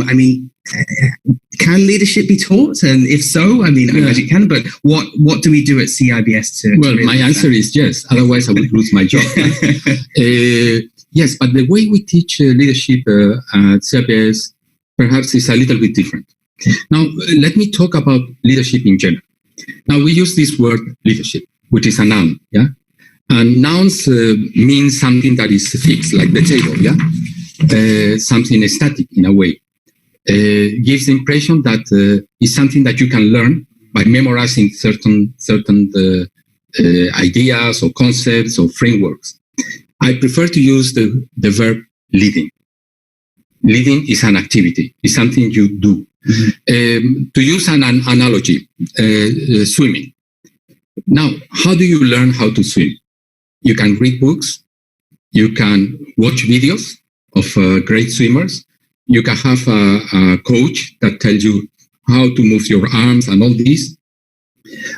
I mean, can leadership be taught? And if so, I mean, I imagine it can, but what do we do at CEIBS to Well, my answer is yes. Otherwise, I would lose my job. Yes, but the way we teach leadership at CEIBS perhaps is a little bit different. Now, let me talk about leadership in general. Now, we use this word leadership, which is a noun, yeah? And nouns mean something that is fixed, like the table, yeah? Something static in a way. Gives the impression that it's something that you can learn by memorizing certain ideas or concepts or frameworks. I prefer to use the verb leading. Leading is an activity. It's something you do. Mm-hmm. To use an analogy, swimming. Now, how do you learn how to swim? You can read books. You can watch videos of great swimmers. You can have a coach that tells you how to move your arms and all this.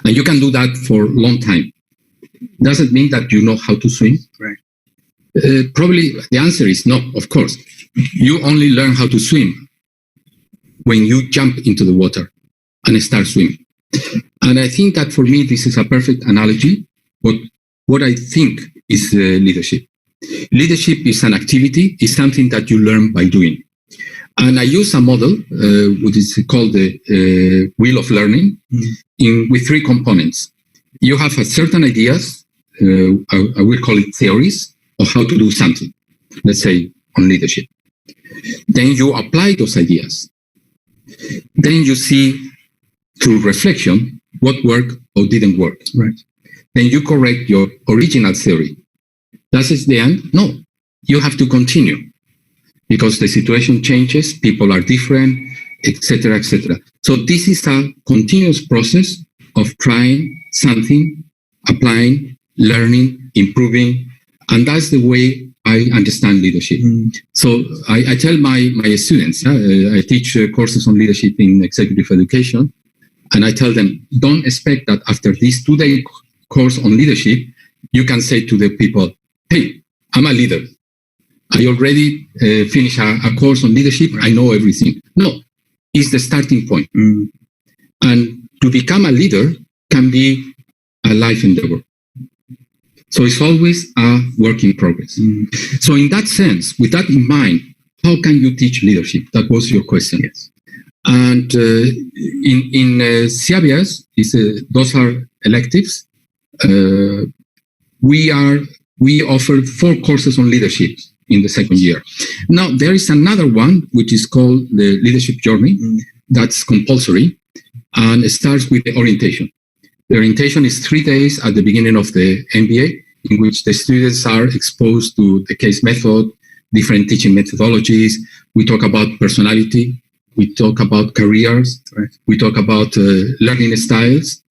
And you can do that for a long time. Does it mean that you know how to swim? Right. Probably the answer is no, of course. You only learn how to swim when you jump into the water and start swimming. And I think that for me, this is a perfect analogy. What I think is leadership. Leadership is an activity, is something that you learn by doing. And I use a model, which is called the wheel of learning, with three components. You have certain ideas, I will call it theories, of how to do something, let's say on leadership. Then you apply those ideas. Then you see through reflection what worked or didn't work. Right. Then you correct your original theory. That is the end? No, you have to continue because the situation changes, people are different, etc., etc. So this is a continuous process of trying something, applying, learning, improving, and that's the way I understand leadership. So I tell my students, I teach courses on leadership in executive education, and I tell them, don't expect that after this 2-day course on leadership, you can say to the people, hey, I'm a leader. I already finished a course on leadership. I know everything. No, it's the starting point. And to become a leader can be a life endeavor. So it's always a work in progress. So in that sense, with that in mind, how can you teach leadership? That was your question. Yes. And in CEIBS, those are electives. We offer 4 courses on leadership in the second year. Now, there is another one, which is called the Leadership Journey. That's compulsory, and it starts with the orientation. The orientation is 3 days at the beginning of the MBA, in which the students are exposed to the case method, different teaching methodologies. We talk about personality. We talk about careers. Right. We talk about learning styles.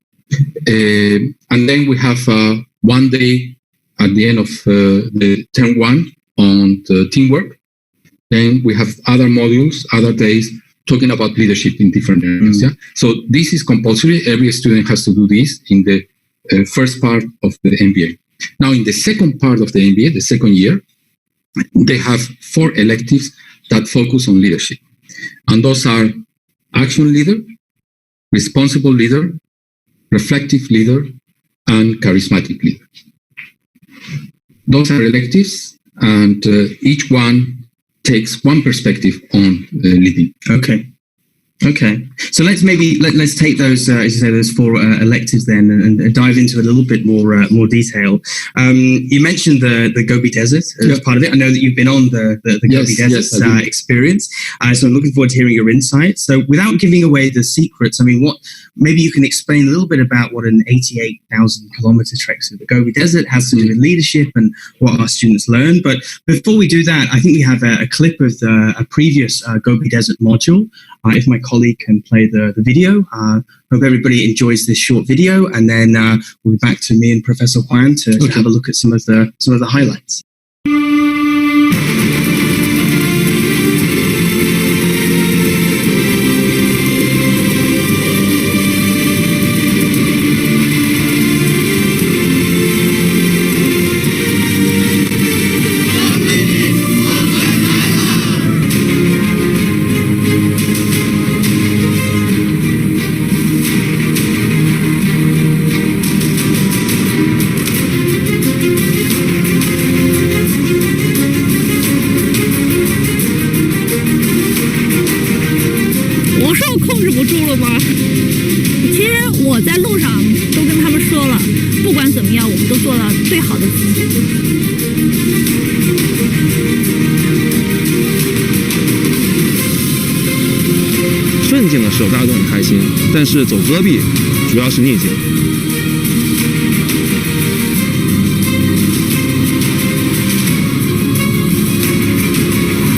And then we have 1 day at the end of the term 1 on the teamwork. Then we have other modules, other days, talking about leadership in different areas. Yeah? So this is compulsory. Every student has to do this in the first part of the MBA. Now, in the second part of the MBA, the second year, they have 4 electives that focus on leadership. And those are action leader, responsible leader, reflective leader, and charismatic leader. Those are electives, and each one takes one perspective on leading. Okay. So let's take those, as you say, those 4 electives then, and dive into a little bit more detail. You mentioned the Gobi Desert as part of it. I know that you've been on the Gobi Desert experience, so I'm looking forward to hearing your insights. So, without giving away the secrets, I mean, maybe you can explain a little bit about what an 88,000 kilometer trek through the Gobi Desert has to do with leadership and what our students learn. But before we do that, I think we have a clip of a previous Gobi Desert module. If my colleague can play the video. Hope everybody enjoys this short video, and then we'll be back to me and Professor Juan to have a look at some of the highlights. 在路上都跟他们说了，不管怎么样，我们都做到最好的自己。顺境的时候大家都很开心，但是走戈壁主要是逆境。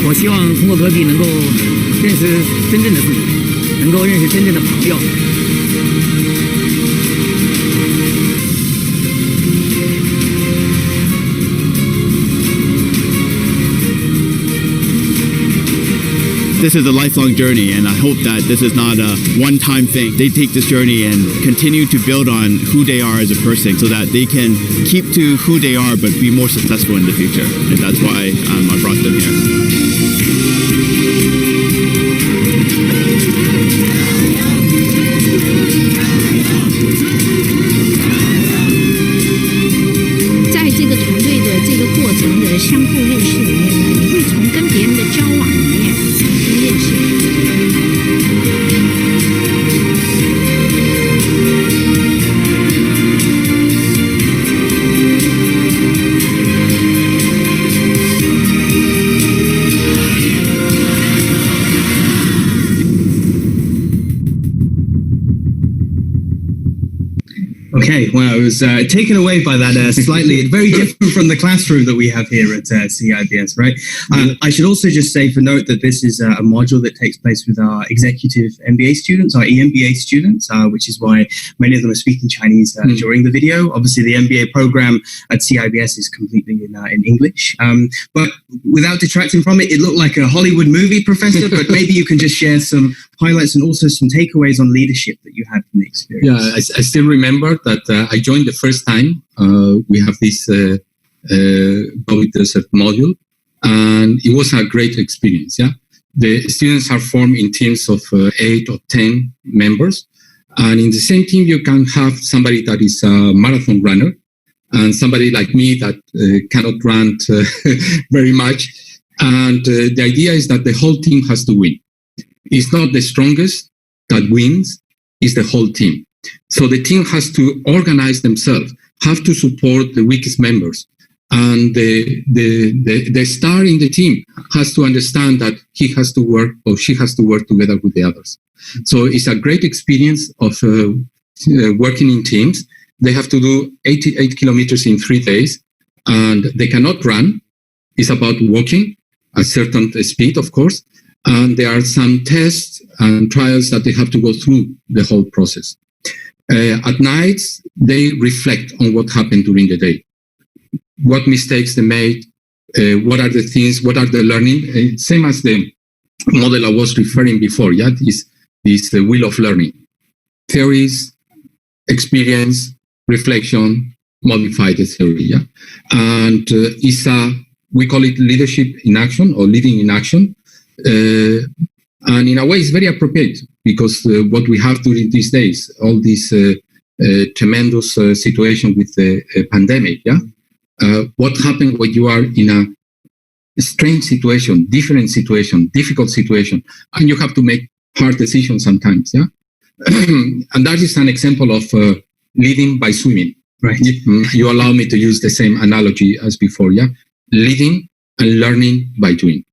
我希望通过戈壁能够认识真正的自己，能够认识真正的朋友。This is a lifelong journey, and I hope that this is not a one-time thing. They take this journey and continue to build on who they are as a person so that they can keep to who they are but be more successful in the future. And that's why I brought them here. 在这个团队的这个过程的相互认识里面呢，你会从跟别人的交往里面去认识。Okay, well, I was taken away by that slightly, very different from the classroom that we have here at CEIBS, right? I should also just say for note that this is a module that takes place with our executive MBA students, our EMBA students, which is why many of them are speaking Chinese during the video. Obviously, the MBA program at CEIBS is completely in English. But without detracting from it, it looked like a Hollywood movie, Professor, but maybe you can just share some highlights and also some takeaways on leadership that you had from the experience. Yeah, I still remember that I joined the first time. We have this Gobi Desert module, and it was a great experience. Yeah, the students are formed in teams of 8 or 10 members, and in the same team you can have somebody that is a marathon runner and somebody like me that cannot run very much. And the idea is that the whole team has to win. It's not the strongest that wins, it's the whole team. So the team has to organize themselves, have to support the weakest members. And the star in the team has to understand that he has to work or she has to work together with the others. So it's a great experience of working in teams. They have to do 88 kilometers in 3 days, and they cannot run. It's about walking at a certain speed, of course. And there are some tests and trials that they have to go through the whole process. At nights, they reflect on what happened during the day. What mistakes they made, what are the things, what are the learning. Same as the model I was referring before, yeah, is the wheel of learning. Theories, experience, reflection, modified theory, yeah. And we call it leadership in action or leading in action. And in a way, it's very appropriate because what we have during these days, all this tremendous situation with the pandemic, yeah. What happened when you are in a strange situation, different situation, difficult situation, and you have to make hard decisions sometimes, yeah. And that is an example of leading by swimming. Right. You allow me to use the same analogy as before, yeah. Leading and learning by doing.